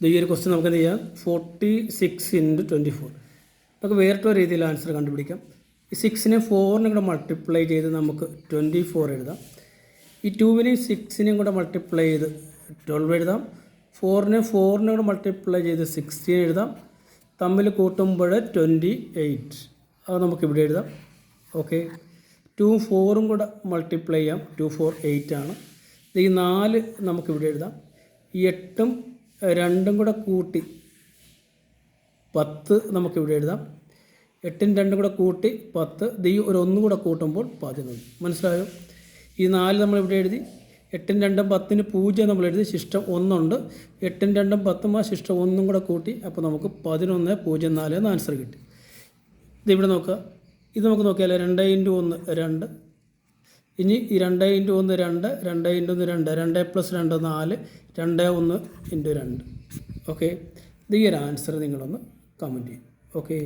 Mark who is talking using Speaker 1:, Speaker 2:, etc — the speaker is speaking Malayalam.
Speaker 1: ഈ ഒരു ക്വസ്റ്റ്യൻ നമുക്ക് എന്ത് ചെയ്യാം 46 × 24 നമുക്ക് വേറിട്ട രീതിയിൽ ആൻസർ കണ്ടുപിടിക്കാം. ഈ 6നെ 4നും കൂടെ മൾട്ടിപ്ലൈ ചെയ്ത് നമുക്ക് 24 എഴുതാം. ഈ 2നെയും 6നെയും കൂടെ മൾട്ടിപ്ലൈ ചെയ്ത് 12 എഴുതാം. 4നും കൂടെ മൾട്ടിപ്ലൈ ചെയ്ത് 16 എഴുതാം. തമ്മിൽ കൂട്ടുമ്പോൾ 28 അത് നമുക്കിവിടെ എഴുതാം. ഓക്കെ, 2ഉം 4ഉം കൂടെ മൾട്ടിപ്ലൈ ചെയ്യാം. 2 4 8 ആണ്. ഈ 4 നമുക്കിവിടെ എഴുതാം. ഈ 8ഉം 2ഉം കൂടെ കൂട്ടി 10 നമുക്കിവിടെ എഴുതാം. 8ഉം 2ഉം കൂടെ കൂട്ടി 10. ഈ ഒരു 1 കൂടെ കൂട്ടുമ്പോൾ 11. മനസ്സിലായോ? ഈ 4 നമ്മളിവിടെ എഴുതി. 8ഉം 2ഉം 10ന് 0 നമ്മൾ എഴുതി. ശിഷ്ടം 1 ഉണ്ട്. 8ഉം 2ഉം 10ഉം ആ ശിഷ്ടം 1 കൂടെ കൂട്ടി. അപ്പോൾ നമുക്ക് 11.04 എന്ന് ആൻസർ കിട്ടി. ഇതിവിടെ നോക്കുക. ഇത് നമുക്ക് നോക്കിയാൽ 2 × 1 2. ഇനി ഈ 2 × 1 2, 2 × 1 2, 2 + 2 4, 2 1 × 2. ഓക്കെ, ഈ ഒരു ആൻസർ നിങ്ങളൊന്ന് കമൻറ്റ് ചെയ്യും. ഓക്കെ.